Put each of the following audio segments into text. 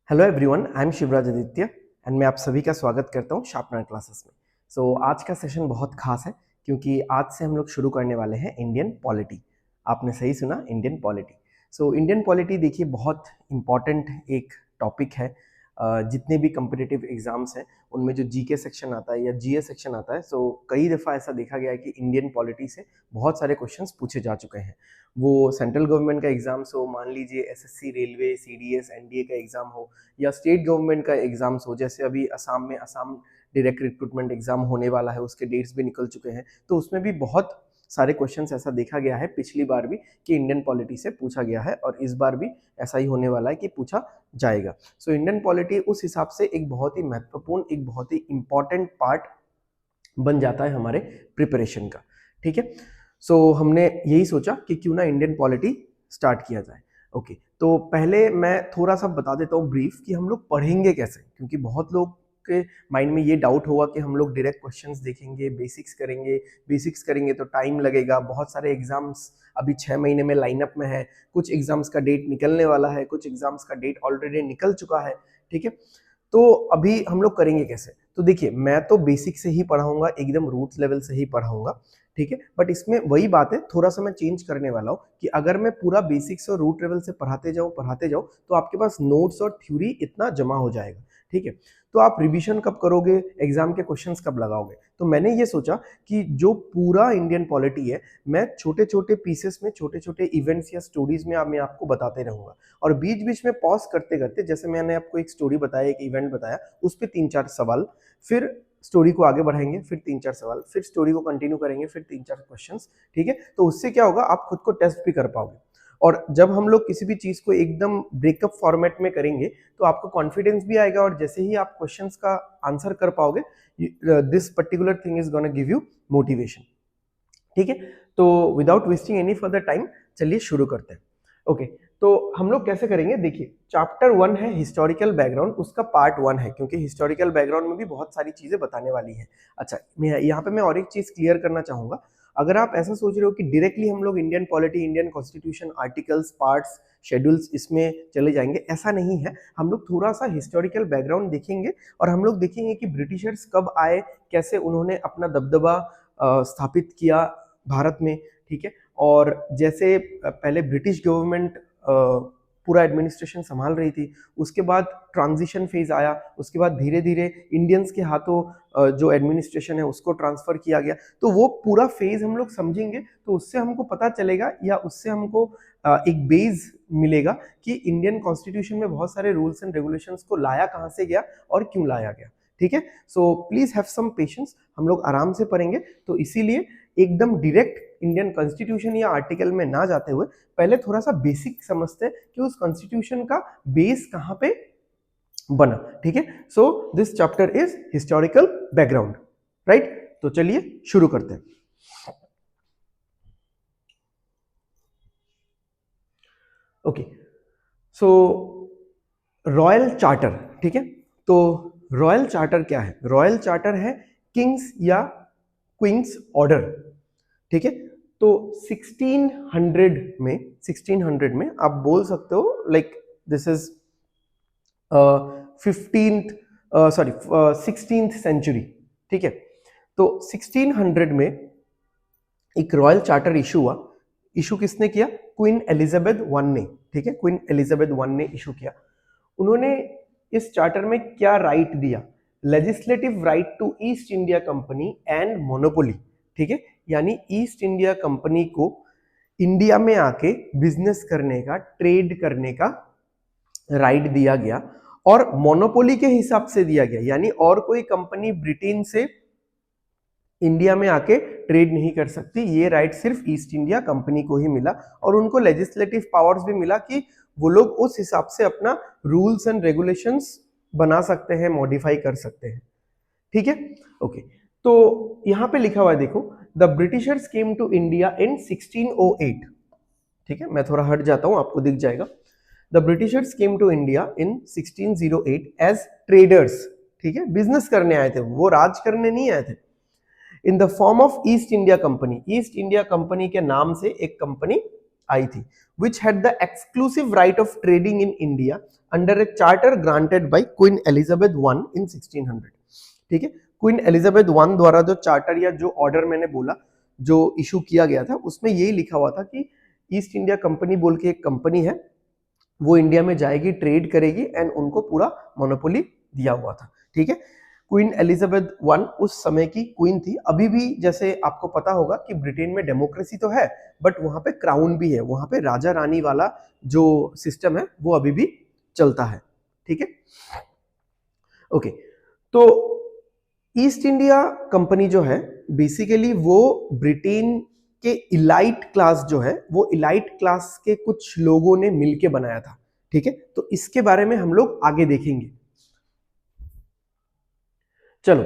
Hello everyone, I am Shivraj Aditya and मैं आप सभी का स्वागत करता हूँ शार्पनर क्लासेस में। आज का सेशन बहुत खास है क्योंकि आज से हम लोग शुरू करने वाले हैं इंडियन पॉलिटी। आपने सही सुना, इंडियन पॉलिटी। इंडियन पॉलिटी देखिए बहुत इम्पॉर्टेंट एक टॉपिक है। जितने भी कम्पिटिटिव एग्जाम्स हैं उनमें जो जीके सेक्शन आता है या जीए सेक्शन आता है, कई दफ़ा ऐसा देखा गया है कि इंडियन पॉलिटी से बहुत सारे क्वेश्चंस पूछे जा चुके हैं। वो सेंट्रल गवर्नमेंट का एग्जाम्स हो, मान लीजिए एसएससी, रेलवे, सीडीएस, एनडीए का एग्जाम हो, या स्टेट गवर्नमेंट का एग्जाम्स हो, जैसे अभी असम में असम डायरेक्ट रिक्रूटमेंट एग्जाम होने वाला है, उसके डेट्स भी निकल चुके हैं। तो उसमें भी बहुत सारे क्वेश्चंस ऐसा देखा गया है पिछली बार भी कि इंडियन पॉलिटी से पूछा गया है, और इस बार भी ऐसा ही होने वाला है कि पूछा जाएगा। इंडियन पॉलिटी उस हिसाब से एक बहुत ही महत्वपूर्ण, एक बहुत ही इंपॉर्टेंट पार्ट बन जाता है हमारे प्रिपरेशन का। ठीक है, हमने यही सोचा कि क्यों ना इंडियन पॉलिटी स्टार्ट किया जाए। ओके, तो पहले मैं थोड़ा सा बता देता हूँ ब्रीफ कि हम लोग पढ़ेंगे कैसे, क्योंकि बहुत लोग के माइंड में ये डाउट होगा कि हम लोग डायरेक्ट क्वेश्चंस देखेंगे, बेसिक्स करेंगे तो टाइम लगेगा। बहुत सारे एग्जाम्स अभी 6 महीने में लाइनअप में है, कुछ एग्जाम्स का डेट निकलने वाला है, कुछ एग्जाम्स का डेट ऑलरेडी निकल चुका है। ठीक है, तो अभी हम लोग करेंगे कैसे? तो देखिए, मैं तो बेसिक से ही पढ़ाऊंगा, एकदम रूट्स लेवल से ही पढ़ाऊंगा। ठीक है, बट इसमें वही बात है, थोड़ा सा मैं चेंज करने वाला हूँ कि अगर मैं पूरा बेसिक्स और रूट लेवल से पढ़ाते जाऊँ तो आपके पास नोट्स और थ्योरी इतना जमा हो जाएगा। ठीक है, तो आप रिवीजन कब करोगे, एग्जाम के क्वेश्चंस कब लगाओगे? तो मैंने ये सोचा कि जो पूरा इंडियन पॉलिटी है, मैं छोटे छोटे पीसेस में, छोटे छोटे इवेंट्स या स्टोरीज में मैं आपको बताते रहूंगा, और बीच बीच में पॉज करते करते, जैसे मैंने आपको एक स्टोरी बताया, एक इवेंट बताया, उस पर 3-4 सवाल, फिर स्टोरी को आगे बढ़ाएंगे, फिर 3-4 सवाल, फिर स्टोरी को कंटिन्यू करेंगे, फिर 3-4 क्वेश्चंस। ठीक है, तो उससे क्या होगा, आप खुद को टेस्ट भी कर पाओगे। और जब हम लोग किसी भी चीज को एकदम ब्रेकअप फॉर्मेट में करेंगे तो आपको कॉन्फिडेंस भी आएगा, और जैसे ही आप क्वेश्चंस का आंसर कर पाओगे, this particular thing is gonna give you motivation. ठीक है, तो without wasting any further time, चलिए शुरू करते हैं। ओके, तो हम लोग कैसे करेंगे? देखिए, चैप्टर 1 है हिस्टोरिकल बैकग्राउंड, उसका पार्ट 1 है, क्योंकि हिस्टोरिकल बैकग्राउंड में भी बहुत सारी चीजें बताने वाली है। अच्छा, यहाँ पे मैं और एक चीज क्लियर करना चाहूंगा। अगर आप ऐसा सोच रहे हो कि डायरेक्टली हम लोग Indian polity, Indian constitution, articles, parts, schedules इसमें चले जाएंगे, ऐसा नहीं है। हम लोग थोड़ा सा हिस्टोरिकल बैकग्राउंड देखेंगे, और हम लोग देखेंगे कि ब्रिटिशर्स कब आए, कैसे उन्होंने अपना दबदबा स्थापित किया भारत में। ठीक है, और जैसे पहले ब्रिटिश गवर्नमेंट पूरा एडमिनिस्ट्रेशन संभाल रही थी, उसके बाद ट्रांजिशन फेज आया, उसके बाद धीरे धीरे इंडियंस के हाथों जो एडमिनिस्ट्रेशन है उसको ट्रांसफर किया गया। तो वो पूरा फेज हम लोग समझेंगे, तो उससे हमको पता चलेगा, या उससे हमको एक बेस मिलेगा कि इंडियन कॉन्स्टिट्यूशन में बहुत सारे रूल्स एंड रेगुलेशंस को लाया कहाँ से गया और क्यों लाया गया। ठीक है, so please have some patience, हम लोग आराम से पढ़ेंगे। तो इसीलिए एकदम डायरेक्ट इंडियन कॉन्स्टिट्यूशन या आर्टिकल में ना जाते हुए पहले थोड़ा सा बेसिक समझते हैं कि उस कॉन्स्टिट्यूशन का बेस कहां पे बना। ठीक है, so this chapter is historical background, right? तो चलिए शुरू करते हैं। ओके, सो रॉयल चार्टर। ठीक है, तो रॉयल चार्टर क्या है? रॉयल चार्टर है किंग्स या क्वींस ऑर्डर। ठीक है, तो 1600 में आप बोल सकते हो, like this is 16th century. ठीक है, तो 1600 में एक रॉयल चार्टर इशू हुआ। इशू किसने किया? क्वीन एलिजाबेथ वन ने। ठीक है, क्वीन एलिजाबेथ वन ने इशू किया। उन्होंने इस चार्टर में क्या राइट दिया? Legislative right to East India company and monopoly. ठीक है, यानी ईस्ट इंडिया कंपनी को इंडिया में आके बिजनेस करने का, ट्रेड करने का राइट दिया गया, और मोनोपोली के हिसाब से दिया गया, यानी और कोई कंपनी ब्रिटेन से इंडिया में आके ट्रेड नहीं कर सकती। ये राइट सिर्फ ईस्ट इंडिया कंपनी को ही मिला, और उनको लेजिस्लेटिव पावर्स भी मिला कि वो लोग उस हिसाब से अपना रूल्स एंड रेगुलेशंस बना सकते हैं, मॉडिफाई कर सकते हैं। ठीक है, ओके, तो यहां पे लिखा हुआ है, देखो, the Britishers came to India in 1608। ठीक है, मैं थोड़ा हट जाता हूं, आपको दिख जाएगा। The Britishers came to India in 1608 as traders. ठीक है, बिजनेस करने आए थे, वो राज करने नहीं आए थे। In the form of East India company. East India company के नाम से एक कंपनी आई थी, which had the exclusive right of trading in India under a charter granted by Queen Elizabeth I in 1600. ठीक है, क्वीन एलिजाबेथ वन द्वारा जो charter या जो ऑर्डर मैंने बोला जो इशू किया गया था, उसमें यही लिखा हुआ था कि ईस्ट इंडिया कंपनी बोल के एक कंपनी है, वो इंडिया में जाएगी, ट्रेड करेगी, एंड उनको पूरा मोनोपोली दिया हुआ था। ठीक है, क्वीन एलिजाबेथ वन उस समय की क्वीन थी। अभी भी जैसे आपको पता होगा कि ब्रिटेन में डेमोक्रेसी तो है, बट वहां पे क्राउन भी है, वहां पे राजा रानी वाला जो सिस्टम है वो अभी भी चलता है। ठीक है, ओके। तो ईस्ट इंडिया कंपनी जो है बेसिकली वो ब्रिटेन के इलाइट क्लास जो है, वो इलाइट क्लास के कुछ लोगों ने मिलके बनाया था। ठीक है, तो इसके बारे में हम लोग आगे देखेंगे। चलो,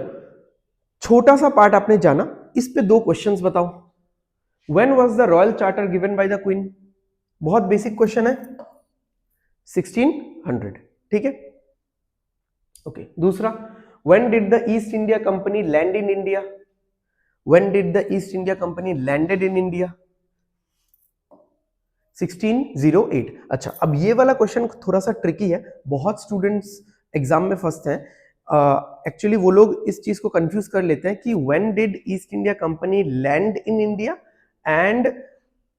छोटा सा पार्ट आपने जाना, इस पे 2 क्वेश्चंस बताओ। When was the royal charter given by the queen? बहुत बेसिक क्वेश्चन है, 1600। ठीक है, ओके। दूसरा, when did the East India Company land in India? When did the East India Company landed in India? 1608। अच्छा, अब ये वाला क्वेश्चन थोड़ा सा ट्रिकी है, बहुत स्टूडेंट्स एग्जाम में फंसते हैं। एक्चुअली वो लोग इस चीज को कंफ्यूज कर लेते हैं कि when did East India Company land in India and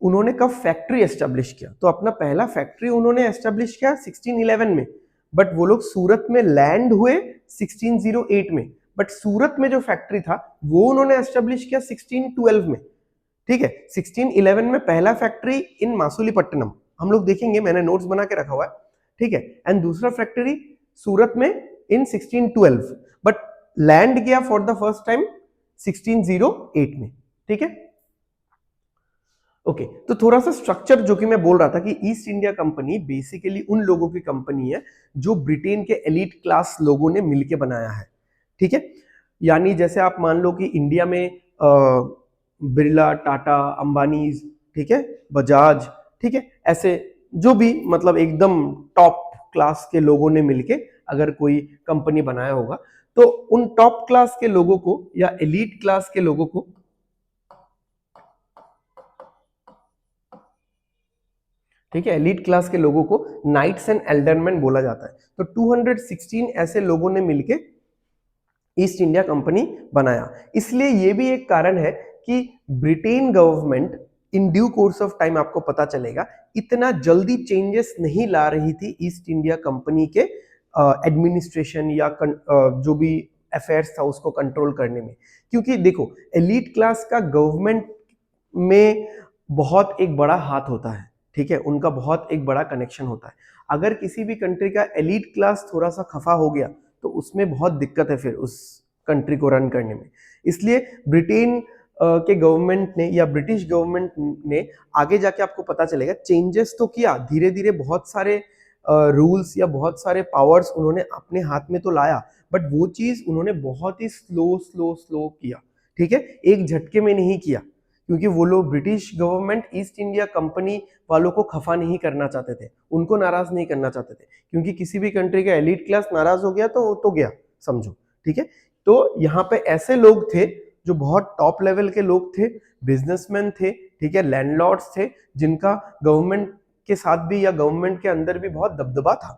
उन्होंने कब फैक्ट्री एस्टेब्लिश किया। तो अपना पहला फैक्ट्री उन्होंने एस्टेब्लिश किया 1611 में, बट वो लोग सूरत में लैंड हुए 1608 में, बट सूरत में जो फैक्ट्री था वो उन्होंने एस्टेब्लिश किया 1612 में। ठीक है, 1611 में पहला फैक्ट्री इन मासूलीपट्टनम, हम लोग देखेंगे, मैंने नोट्स बना के रखा हुआ है। ठीक है, एंड दूसरा फैक्ट्री सूरत में इन 1612, बट लैंड किया फॉर द फर्स्ट टाइम 1608 में। ठीक है, ओके। तो थोड़ा सा स्ट्रक्चर जो कि मैं बोल रहा था कि ईस्ट इंडिया कंपनी बेसिकली उन लोगों की कंपनी है जो ब्रिटेन के एलीट क्लास लोगों ने मिलके बनाया है। ठीक है, यानी जैसे आप मान लो कि इंडिया में बिरला, टाटा, अंबानी, ठीक है, बजाज, ठीक है, ऐसे जो भी मतलब एकदम टॉप क्लास के लोगों ने मिलके अगर कोई कंपनी बनाया होगा, तो उन टॉप क्लास के लोगों को या एलीट क्लास के लोगों को, ठीक है, एलीट क्लास के लोगों को नाइट्स एंड एल्डरमैन बोला जाता है। तो 216 ऐसे लोगों ने मिलके ईस्ट इंडिया कंपनी बनाया। इसलिए ये भी एक कारण है कि Britain government in due course of time, आपको पता चलेगा, इतना जल्दी चेंजेस नहीं ला रही थी ईस्ट इंडिया कंपनी के एडमिनिस्ट्रेशन या जो भी अफेयर्स था उसको कंट्रोल करने में। क्योंकि देखो, एलीट क्लास का गवर्नमेंट में बहुत एक बड़ा हाथ होता है। ठीक है, उनका बहुत एक बड़ा कनेक्शन होता है। अगर किसी भी कंट्री का एलीट क्लास थोड़ा सा खफा हो गया तो उसमें बहुत दिक्कत है फिर उस कंट्री को रन करने में। इसलिए ब्रिटेन के गवर्नमेंट ने या ब्रिटिश गवर्नमेंट ने आगे जाके आपको पता चलेगा चेंजेस तो किया, धीरे धीरे बहुत सारे रूल्स या बहुत सारे पावर्स उन्होंने अपने हाथ में तो लाया, बट वो चीज उन्होंने बहुत ही स्लो स्लो स्लो किया। ठीक है, एक झटके में नहीं किया, क्योंकि वो लोग British government east India company वालों को खफा नहीं करना चाहते थे, उनको नाराज नहीं करना चाहते थे, क्योंकि किसी भी कंट्री का एलीट क्लास नाराज हो गया तो वो तो गया, समझो। ठीक है, तो यहाँ पे ऐसे लोग थे जो बहुत टॉप लेवल के लोग थे, बिजनेसमैन थे, ठीक है, लैंडलॉर्ड्स थे, जिनका गवर्नमेंट के साथ भी या गवर्नमेंट के अंदर भी बहुत दबदबा था।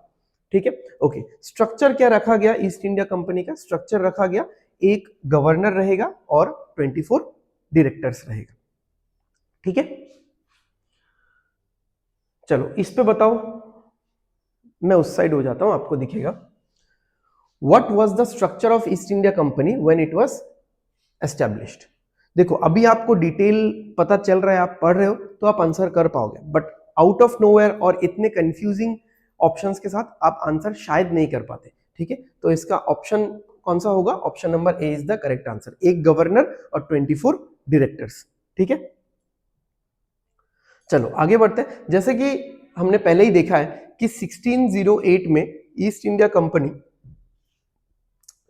ठीक है, ओके। स्ट्रक्चर क्या रखा गया ईस्ट इंडिया कंपनी का? स्ट्रक्चर रखा गया, एक गवर्नर रहेगा और 24 डायरेक्टर्स रहेगा। ठीक है, चलो इस पे बताओ, मैं उस साइड हो जाता हूं, आपको दिखेगा। What was the structure of East India company when it was established? देखो, अभी आपको डिटेल पता चल रहा है, आप पढ़ रहे हो तो आप आंसर कर पाओगे, बट आउट ऑफ नोवेयर और इतने कंफ्यूजिंग ऑप्शंस के साथ आप आंसर शायद नहीं कर पाते। ठीक है, तो इसका ऑप्शन कौन सा होगा? Option number A is the correct answer, एक गवर्नर और 24 डायरेक्टर्स। ठीक है, चलो आगे बढ़ते हैं। जैसे कि हमने पहले ही देखा है कि 1608 में East India company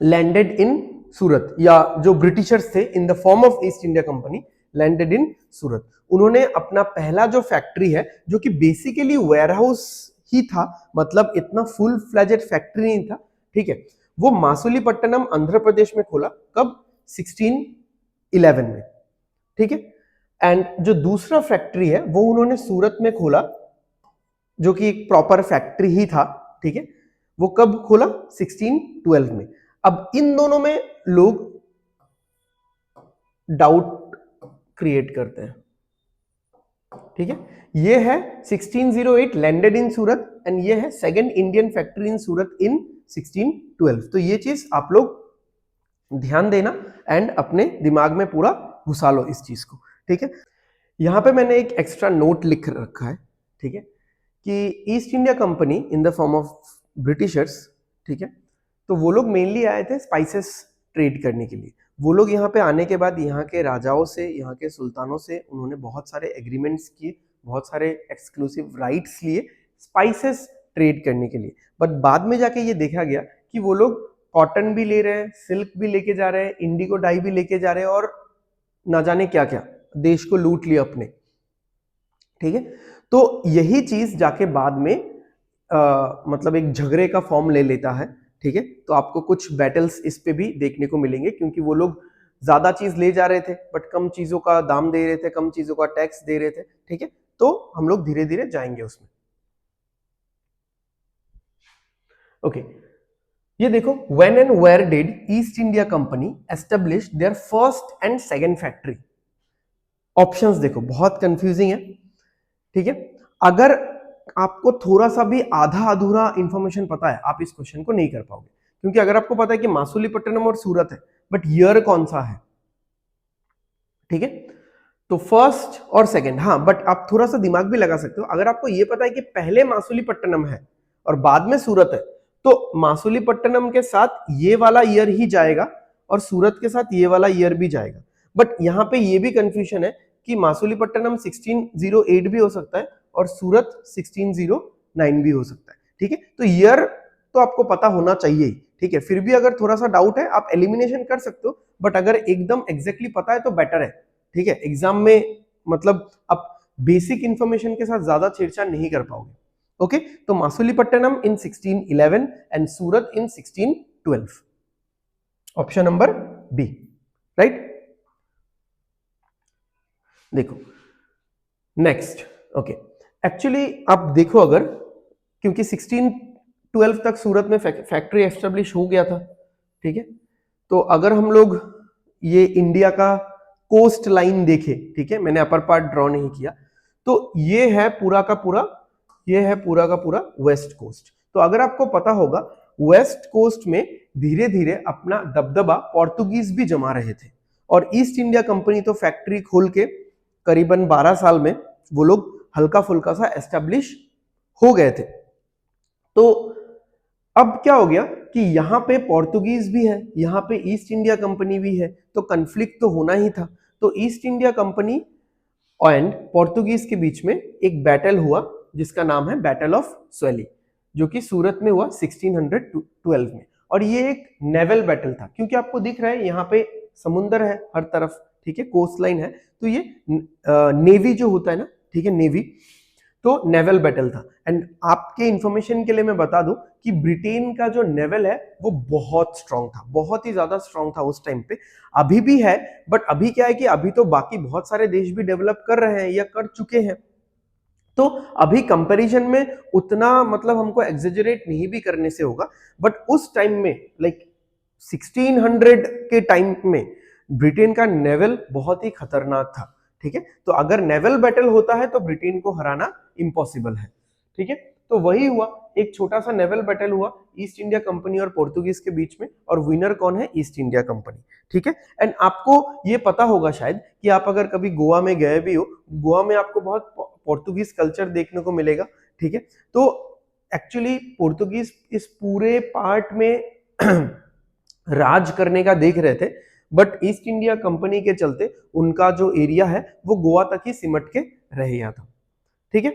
landed in Surat, या जो ब्रिटिशर्स थे in the form of East India company landed in Surat. उन्होंने अपना पहला जो फैक्ट्री है, जो कि बेसिकली वेयरहाउस ही था, मतलब इतना फुल फ्लेजेड फैक्ट्री नहीं था, ठीक है, वो मासूलीपट्टनम आंध्र प्रदेश में खोला। कब? 1611 में। ठीक है, एंड जो दूसरा फैक्ट्री है वो उन्होंने सूरत में खोला, जो कि एक प्रॉपर फैक्ट्री ही था, ठीक है। वो कब खोला? 1612 में। अब इन दोनों में लोग डाउट क्रिएट करते हैं, ठीक है। ये है 1608 लैंडेड इन सूरत एंड ये है second Indian factory in Surat in 1612। तो ये चीज आप लोग ध्यान देना एंड अपने दिमाग में पूरा घुसा लो इस चीज को, ठीक है। यहां पे मैंने एक एक्स्ट्रा नोट लिख रखा है, ठीक है, कि east India company in the form of Britishers, ठीक है, तो वो लोग मेनली आए थे स्पाइसेस ट्रेड करने के लिए। वो लोग यहाँ पे आने के बाद यहाँ के राजाओं से, यहाँ के सुल्तानों से उन्होंने बहुत सारे एग्रीमेंट्स किए, बहुत सारे एक्सक्लूसिव राइट्स लिए स्पाइसेस ट्रेड करने के लिए। बट बाद में जाके ये देखा गया कि वो लोग कॉटन भी ले रहे हैं, सिल्क भी लेके जा रहे हैं, इंडिगो डाई भी लेके जा रहे हैं और ना जाने क्या क्या, देश को लूट लिया अपने, ठीक है। तो यही चीज जाके बाद में मतलब एक झगड़े का फॉर्म ले लेता है, ठीक है। तो आपको कुछ बैटल्स इस पे भी देखने को मिलेंगे, क्योंकि वो लोग ज्यादा चीज ले जा रहे थे बट कम चीजों का दाम दे रहे थे, कम चीजों का टैक्स दे रहे थे, ठीक है। तो हम लोग धीरे धीरे जाएंगे उसमें। ओके, ये देखो, when and where did East India company establish their first and second factory? Options देखो, बहुत कंफ्यूजिंग है, ठीक है। अगर आपको थोड़ा सा भी आधा अधूरा इंफॉर्मेशन पता है, आप इस क्वेश्चन को नहीं कर पाओगे, क्योंकि अगर आपको पता है कि मासूलीपट्टनम और सूरत है, बट ईयर कौन सा है, ठीक है, तो फर्स्ट और सेकंड, हाँ, बट आप थोड़ा सा दिमाग भी लगा सकते हो। अगर आपको यह पता है कि पहले मासूलीपट्टनम है और बाद में सूरत है, तो मासूलीपट्टनम के साथ ये वाला ईयर ही जाएगा और सूरत के साथ ये वाला ईयर भी जाएगा। बट यहां पे ये भी कंफ्यूजन है कि मासूलीपट्टनम 1608 भी हो सकता है और सूरत 1609 भी हो सकता है, ठीक है। तो ईयर तो आपको पता होना चाहिए, ठीक है। फिर भी अगर थोड़ा सा डाउट है आप एलिमिनेशन कर सकते हो, बट अगर एकदम एग्जैक्टली पता है तो बेटर है, ठीक है। एग्जाम में मतलब आप बेसिक इंफॉर्मेशन के साथ ज्यादा छेड़छाड़ नहीं कर पाओगे। ओके, तो Masulipatnam in 1611 and Surat in 1612, option number B, right. देखो नेक्स्ट, ओके, एक्चुअली आप देखो, अगर क्योंकि 1612 तक सूरत में फैक्ट्री एस्टेब्लिश हो गया था, ठीक है, तो अगर हम लोग ये इंडिया का कोस्ट लाइन देखे, ठीक है, मैंने अपर पार्ट ड्रॉ नहीं किया, तो ये है पूरा का पूरा, ये है पूरा का पूरा वेस्ट कोस्ट। तो अगर आपको पता होगा, वेस्ट कोस्ट में धीरे धीरे अपना दबदबा पोर्तुगीज भी जमा रहे थे और ईस्ट इंडिया कंपनी तो फैक्ट्री खोल के करीबन 12 साल में वो लोग हल्का फुल्का सा एस्टेब्लिश हो गए थे। तो अब क्या हो गया कि यहां पे पोर्तुगीज भी है, यहां पे ईस्ट इंडिया कंपनी भी है, तो कंफ्लिक्ट तो होना ही था। तो east India company and Portuguese के बीच में एक बैटल हुआ जिसका नाम है बैटल ऑफ स्वेली, जो कि सूरत में हुआ 1612 में। और ये एक नेवल बैटल था, क्योंकि आपको दिख रहा है यहाँ पे समुंदर है हर तरफ, ठीक है, कोस्ट लाइन है, तो ये नेवी जो होता है ना, ठीक है, नेवी, तो नेवल बैटल था। एंड आपके इंफॉर्मेशन के लिए मैं बता दूं कि ब्रिटेन का जो नेवल है वो बहुत स्ट्रांग था, बहुत ही ज्यादा स्ट्रांग था उस टाइम पे, अभी भी है, बट अभी क्या है कि अभी तो बाकी बहुत सारे देश भी डेवलप कर रहे हैं या कर चुके हैं, तो अभी कंपैरिजन में उतना मतलब हमको एग्जेजरेट नहीं भी करने से होगा, बट उस टाइम में लाइक 1600 के टाइम में ब्रिटेन का नेवल बहुत ही खतरनाक था, ठीक है। तो अगर नेवल बैटल होता है तो ब्रिटेन को हराना इम्पॉसिबल है, ठीक है। तो वही हुआ, एक छोटा सा नेवल बैटल हुआ ईस्ट इंडिया कंपनी और पोर्तुगीज के बीच में, और विनर कौन है? ईस्ट इंडिया कंपनी, ठीक है। एंड आपको ये पता होगा शायद कि आप अगर कभी गोवा में गए भी हो, गोवा में आपको बहुत पोर्तुगीज कल्चर देखने को मिलेगा, ठीक है। तो एक्चुअली पोर्तुगीज इस पूरे पार्ट में राज करने का देख रहे थे, बट ईस्ट इंडिया कंपनी के चलते उनका जो एरिया है वो गोवा तक ही सिमट के रह गया था, ठीक है।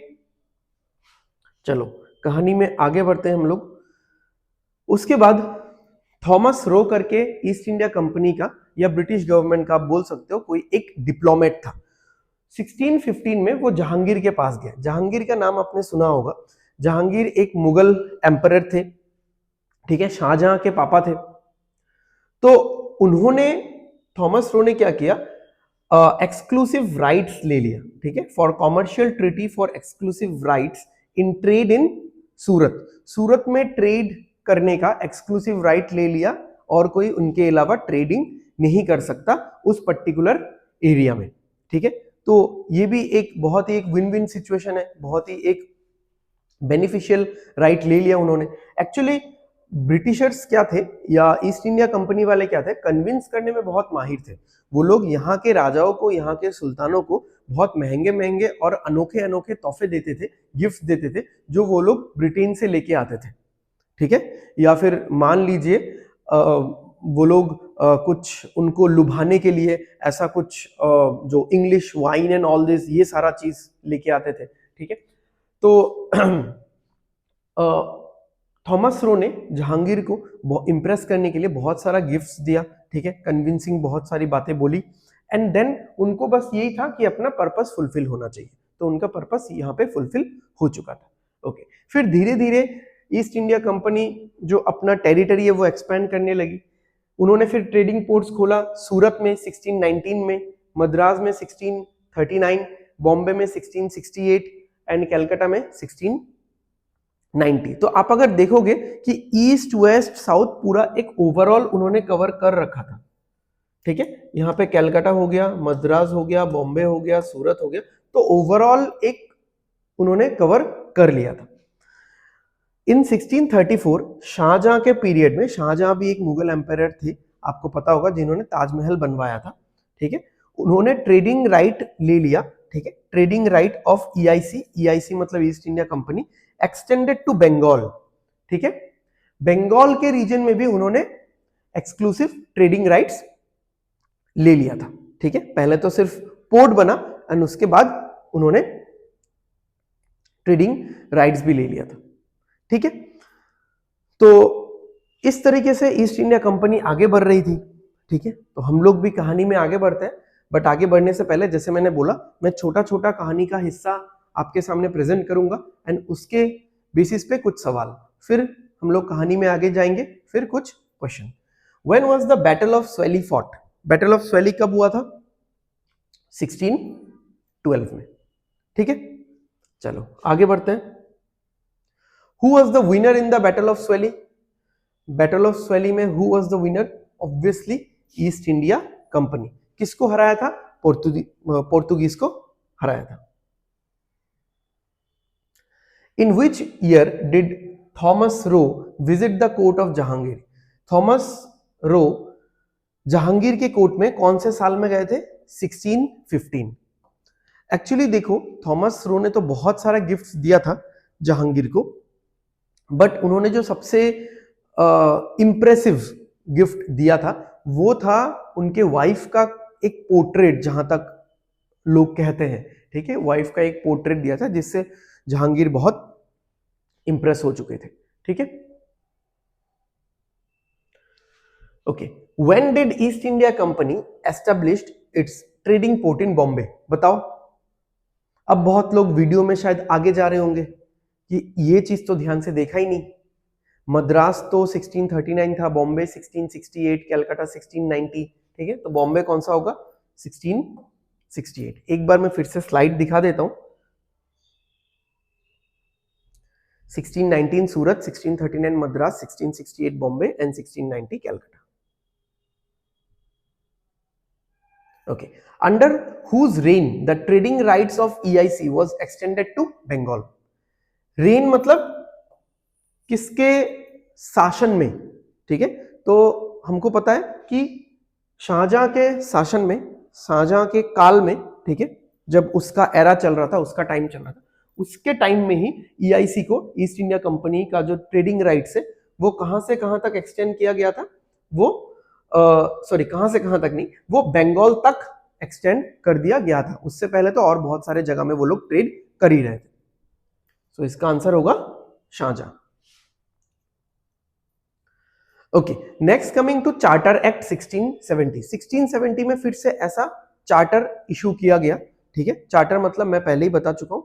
चलो कहानी में आगे बढ़ते हैं हम लोग। उसके बाद थॉमस रो करके ईस्ट इंडिया कंपनी का या ब्रिटिश गवर्नमेंट का आप बोल सकते हो, कोई एक डिप्लोमेट था। 1615 में वो जहांगीर के पास गया। जहांगीर का नाम आपने सुना होगा। जहांगीर एक मुगल एम्परर थे, ठीक है, शाहजहां के पापा थे। तो उन्होंने, थॉमस रो ने क्या किया, एक्सक्लूसिव राइट्स ले लिया, ठीक है, for commercial treaty for exclusive rights in trade in Surat. Surat में ट्रेड करने का एक्सक्लूसिव राइट ले लिया और कोई उनके अलावा ट्रेडिंग नहीं कर सकता उस पर्टिकुलर एरिया में, ठीक है। तो ये भी एक बहुत ही एक विन विन सिचुएशन है, बहुत ही एक बेनिफिशियल राइट ले लिया उन्होंने। एक्चुअली ब्रिटिशर्स क्या थे या ईस्ट इंडिया कंपनी वाले क्या थे, कन्विंस करने में बहुत माहिर थे। वो लोग यहाँ के राजाओं को, यहाँ के सुल्तानों को बहुत महंगे महंगे और अनोखे अनोखे तोहफे देते थे, गिफ्ट देते थे, जो वो लोग ब्रिटेन से लेके आते थे, ठीक है। या फिर मान लीजिए वो लोग कुछ उनको लुभाने के लिए ऐसा कुछ जो English wine and all this, ये सारा चीज लेके आते थे, ठीक है। तो थॉमस रो ने जहांगीर को इम्प्रेस करने के लिए बहुत सारा गिफ्ट्स दिया, ठीक है, कन्विंसिंग बहुत सारी बातें बोली, एंड देन उनको बस यही था कि अपना पर्पस फुलफिल होना चाहिए। तो उनका पर्पस यहाँ पे फुलफिल हो चुका था, ओके। फिर धीरे धीरे ईस्ट इंडिया कंपनी जो अपना टेरिटरी है वो एक्सपैंड करने लगी। उन्होंने फिर ट्रेडिंग पोर्ट्स खोला, सूरत में 1619 में, मद्रास में 1639, बॉम्बे में 1668 एंड कलकत्ता में 1690। तो आप अगर देखोगे कि ईस्ट वेस्ट साउथ पूरा एक ओवरऑल उन्होंने कवर कर रखा था, ठीक है। यहाँ पे कलकत्ता हो गया, मद्रास हो गया, बॉम्बे हो गया, सूरत हो गया, तो ओवरऑल एक उन्होंने कवर कर लिया था। इन 1634 शाहजहां के पीरियड में, शाहजहां भी एक मुगल एम्पायर थे, आपको पता होगा, जिन्होंने ताजमहल बनवाया था, ठीक है। उन्होंने ट्रेडिंग राइट ले लिया, ठीक है, trading right of EIC, EIC मतलब East India company, extended to Bengal, ठीक है। बंगाल के रीजन में भी उन्होंने एक्सक्लूसिव ट्रेडिंग राइट्स ले लिया था, ठीक है। पहले तो सिर्फ पोर्ट बना एंड उसके बाद उन्होंने ट्रेडिंग राइट्स भी ले लिया था, ठीक है। तो इस तरीके से ईस्ट इंडिया कंपनी आगे बढ़ रही थी, ठीक है। तो हम लोग भी कहानी में आगे बढ़ते हैं, बट आगे बढ़ने से पहले जैसे मैंने बोला, मैं छोटा छोटा कहानी का हिस्सा आपके सामने प्रेजेंट करूंगा एंड उसके बेसिस पे कुछ सवाल, फिर हम लोग कहानी में आगे जाएंगे, फिर कुछ question. When was the battle of Swally fought? Battle of Swally कब हुआ था? 1612 में, ठीक है। चलो आगे बढ़ते हैं। Who was the winner in the Battle of Swelly? Battle of Swelly में who was the winner? Obviously East India Company। किसको हराया था? पोर्तुगीज को हराया था। In which year did Thomas Roe visit the court of Jahangir? Thomas Roe Jahangir के court में कौन से साल में गए थे? 1615। एक्चुअली देखो, थॉमस रो ने तो बहुत सारा गिफ्ट्स दिया था जहांगीर को, बट उन्होंने जो सबसे इंप्रेसिव गिफ्ट दिया था वो था उनके वाइफ का एक पोर्ट्रेट, जहां तक लोग कहते हैं, ठीक है। वाइफ का एक पोर्ट्रेट दिया था जिससे जहांगीर बहुत इंप्रेस हो चुके थे, ठीक है। Okay, when did East India company established it's trading port in Bombay? बताओ। अब बहुत लोग वीडियो में शायद आगे जा रहे होंगे कि ये चीज तो ध्यान से देखा ही नहीं। मद्रास तो 1639 था, बॉम्बे 1668, कलकत्ता 1690, ठीक है। तो बॉम्बे कौन सा होगा? 1668। एक बार मैं फिर से स्लाइड दिखा देता हूं। 1619 सूरत, 1639 Madras, 1668 Bombay and 1690 Calcutta. Okay, under whose reign the trading rights of EIC was extended to Bengal? Rain मतलब किसके शासन में, ठीक है। तो हमको पता है कि शाहजहां के शासन में, शाहजहां के काल में, ठीक है, जब उसका एरा चल रहा था, उसका टाइम चल रहा था, उसके टाइम में ही ईआईसी को, ईस्ट इंडिया कंपनी का जो ट्रेडिंग राइट्स है, वो कहां से कहां तक एक्सटेंड किया गया था? वो सॉरी, कहां से कहां तक नहीं, वो बंगाल तक एक्सटेंड कर दिया गया था। उससे पहले तो और बहुत सारे जगह में वो लोग ट्रेड कर ही रहे थे। सो इसका आंसर होगा Shahjahan. Okay, next coming to charter act 1670। 1670 में फिर से ऐसा चार्टर इशू किया गया, ठीक है। चार्टर मतलब मैं पहले ही बता चुका हूं,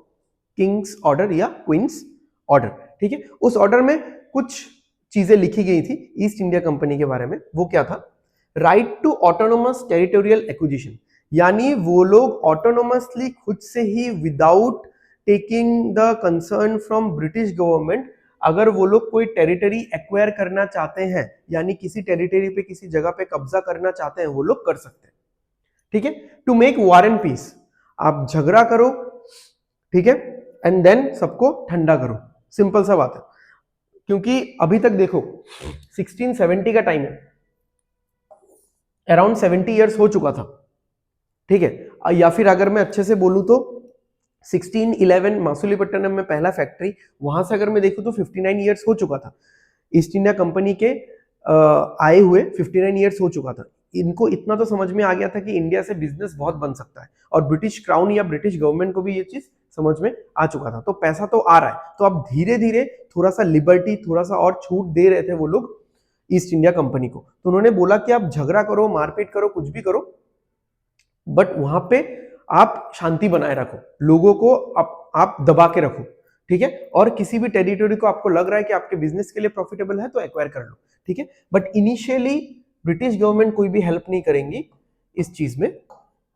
किंग्स ऑर्डर या क्वींस ऑर्डर, ठीक है। उस ऑर्डर में कुछ चीजें लिखी गई थी ईस्ट इंडिया कंपनी के बारे में। वो क्या था? Right to autonomous territorial acquisition, यानी वो लोग ऑटोनोमसली खुद से ही without taking the concern from British government अगर वो लोग कोई टेरिटरी एक्वायर करना चाहते हैं, यानी किसी टेरिटरी पे किसी जगह पे कब्जा करना चाहते हैं, वो लोग कर सकते हैं। ठीक है, to make war and peace, आप झगड़ा करो, ठीक है, एंड देन सबको ठंडा करो, सिंपल सा बात है। क्योंकि अभी तक देखो 1670 का टाइम है, अराउंड 70 इयर्स हो चुका था, ठीक है। या फिर अगर मैं अच्छे से बोलूं तो 1611 मासुलीपट्टनम में पहला फैक्ट्री, वहां से अगर मैं देखूं तो 59 इयर्स हो चुका था। ईस्ट इंडिया कंपनी के आए हुए 59 इयर्स हो चुका था। इनको इतना तो समझ में आ गया था कि इंडिया से बिजनेस बहुत बन सकता है, और ब्रिटिश क्राउन या ब्रिटिश गवर्नमेंट को भी ये चीज समझ में आ चुका था। तो पैसा तो आ रहा है, तो अब धीरे धीरे थोड़ा सा लिबर्टी, थोड़ा सा और छूट दे रहे थे वो लोग ईस्ट इंडिया कंपनी को। तो उन्होंने बोला कि आप झगड़ा करो, मारपीट करो, कुछ भी करो, बट वहां पे आप शांति बनाए रखो, लोगों को आप दबा के रखो, ठीक है। और किसी भी टेरिटरी को आपको लग रहा है कि आपके बिजनेस के लिए प्रॉफिटेबल है तो एक्वायर कर लो, ठीक है। बट इनिशियली ब्रिटिश गवर्नमेंट कोई भी हेल्प नहीं करेंगी इस चीज में,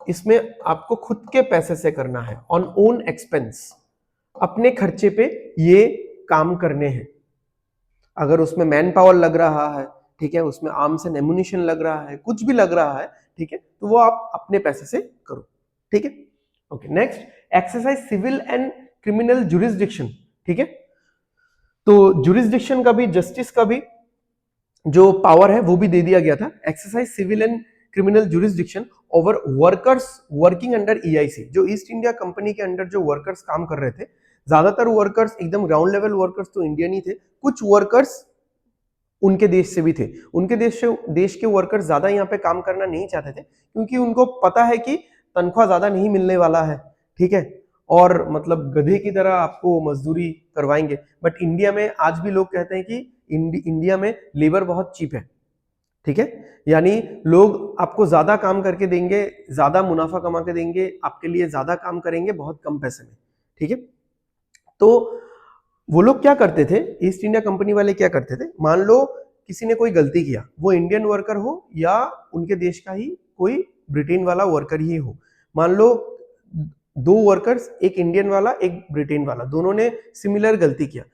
इसमें आपको खुद के पैसे से करना है, ऑन ओन एक्सपेंस, अपने खर्चे पे ये काम करने हैं। अगर उसमें मैन पावर लग रहा है, ठीक है, उसमें आर्म्स एंड एमुनिशन लग रहा है, कुछ भी लग रहा है, ठीक है, तो वो आप अपने पैसे से करो, ठीक है। Okay, next, exercise civil and criminal jurisdiction, ठीक है। तो जुरिस्डिक्शन का भी, जस्टिस का भी जो पावर है वो भी दे दिया गया था। Exercise civil and criminal jurisdiction over workers working under EIC, जो ईस्ट इंडिया कंपनी के अंडर जो वर्कर्स काम कर रहे थे, ज्यादातर वर्कर्स एकदम ग्राउंड लेवल वर्कर्स तो इंडियन ही थे, कुछ वर्कर्स उनके देश से भी थे। उनके देश के वर्कर्स ज्यादा यहाँ पे काम करना नहीं चाहते थे, क्योंकि उनको पता है कि तनख्वाह ज्यादा नहीं मिलने वाला है, ठीक है, और मतलब गधे की तरह आपको मजदूरी करवाएंगे। बट इंडिया में आज भी लोग कहते हैं कि इंडिया में लेबर बहुत चीप है, ठीक है, यानी लोग आपको ज्यादा काम करके देंगे, ज्यादा मुनाफा कमा के देंगे, आपके लिए ज्यादा काम करेंगे बहुत कम पैसे में, ठीक है। तो वो लोग क्या करते थे, ईस्ट इंडिया कंपनी वाले क्या करते थे, मान लो किसी ने कोई गलती किया, वो इंडियन वर्कर हो या उनके देश का ही कोई ब्रिटेन वाला वर्कर ही हो, मान लो दो वर्कर्स, एक इंडियन वाला एक ब्रिटेन वाला, दोनों ने सिमिलर गलती किया,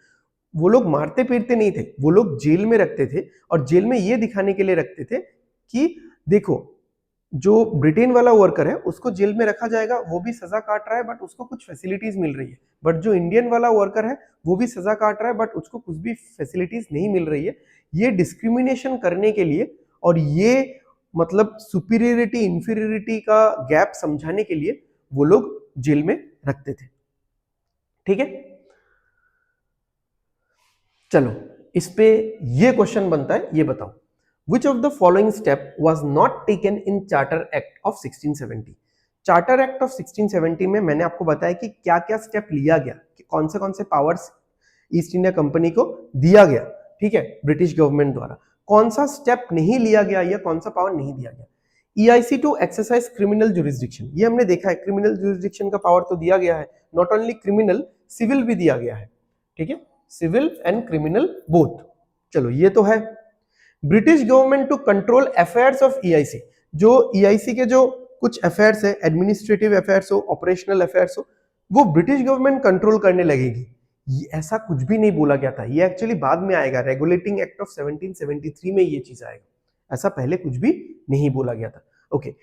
वो लोग मारते पीटते नहीं थे, वो लोग जेल में रखते थे, और जेल में ये दिखाने के लिए रखते थे कि देखो जो ब्रिटेन वाला वर्कर है उसको जेल में रखा जाएगा, वो भी सजा काट रहा है बट उसको कुछ फैसिलिटीज मिल रही है, बट जो इंडियन वाला वर्कर है वो भी सजा काट रहा है बट उसको कुछ भी फैसिलिटीज नहीं मिल रही है। ये डिस्क्रिमिनेशन करने के लिए, और ये मतलब सुपीरियरिटी इंफीरियरिटी का गैप समझाने के लिए वो लोग जेल में रखते थे, ठीक है। चलो इस पे ये क्वेश्चन बनता है, ये बताओ, Which of the following step was not taken in Charter Act of 1670? Charter act of 1670 में मैंने आपको बताया कि क्या क्या स्टेप लिया गया, कि कौन से पावर्स ईस्ट इंडिया कंपनी को दिया गया, ठीक है, ब्रिटिश गवर्नमेंट द्वारा, कौन सा स्टेप नहीं लिया गया या कौन सा पावर नहीं दिया गया। EIC to exercise criminal jurisdiction, ये हमने देखा है, क्रिमिनल जुरिस्डिक्शन का पावर तो दिया गया है, नॉट ओनली क्रिमिनल, सिविल भी दिया गया है, ठीक है, सिविल एंड क्रिमिनल बोथ। चलो ये तो है। British government to control affairs of EIC, जो ईआईसी के जो कुछ अफेयर्स है, एडमिनिस्ट्रेटिव अफेयर्स हो, ऑपरेशनल अफेयर्स हो, वो ब्रिटिश गवर्नमेंट कंट्रोल करने लगेगी। ये ऐसा कुछ भी नहीं बोला गया था, ये एक्चुअली बाद में आएगा, रेगुलेटिंग एक्ट ऑफ 1773 में ये चीज आएगा, ऐसा पहले कुछ भी नहीं बोला गया था। Okay,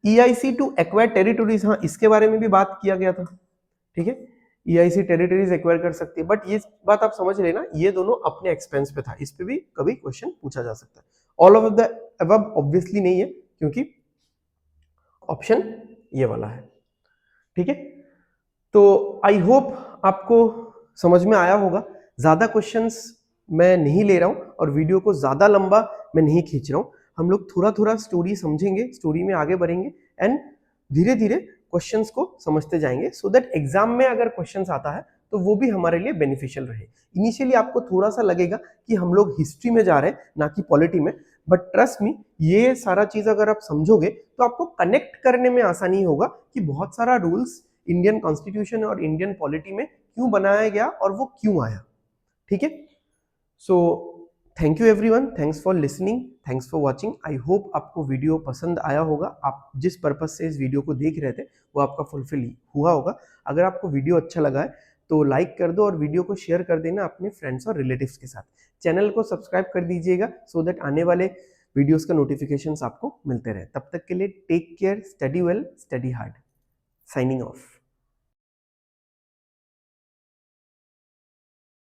EIC to acquire territories, हाँ इसके बारे में भी बात किया गया था, ठीक है, ईआईसी टेरिटरीज एक्वायर कर सकती है, बट ये बात आप समझ लेना, ये दोनों अपने एक्सपेंस पे था, इस पे भी कभी क्वेश्चन पूछा जा सकता है। All of the above obviously नहीं है, क्योंकि ऑप्शन ये वाला है, ठीक है। तो आई होप आपको समझ में आया होगा, ज्यादा क्वेश्चंस मैं नहीं ले रहा हूं और वीडियो को ज्यादा लंबा मैं नहीं खींच रहा हूं, हम लोग थोड़ा थोड़ा स्टोरी समझेंगे, स्टोरी में आगे बढ़ेंगे एंड धीरे धीरे क्वेश्चंस को समझते जाएंगे, सो दैट एग्जाम में अगर क्वेश्चंस आता है तो वो भी हमारे लिए बेनिफिशियल रहे। इनिशियली आपको थोड़ा सा लगेगा कि हम लोग हिस्ट्री में जा रहे हैं ना कि पॉलिटी में, बट ट्रस्ट मी, ये सारा चीज अगर आप समझोगे तो आपको कनेक्ट करने में आसानी होगा कि बहुत सारा रूल्स इंडियन कॉन्स्टिट्यूशन और इंडियन पॉलिटी में क्यों बनाया गया और वो क्यों आया, ठीक है। So thank you everyone, thanks for listening, thanks for watching. I hope आपको वीडियो पसंद आया होगा। आप जिस पर्पज से इस वीडियो को देख रहे थे वो आपका फुलफिल हुआ होगा। अगर आपको वीडियो अच्छा लगा है तो लाइक कर दो और वीडियो को शेयर कर देना अपने फ्रेंड्स और रिलेटिव्स के साथ। चैनल को सब्सक्राइब कर दीजिएगा सो दैट आने वाले वीडियोस का नोटिफिकेशंस आपको मिलते रहे। तब तक के लिए take care, study well, study hard. Signing of.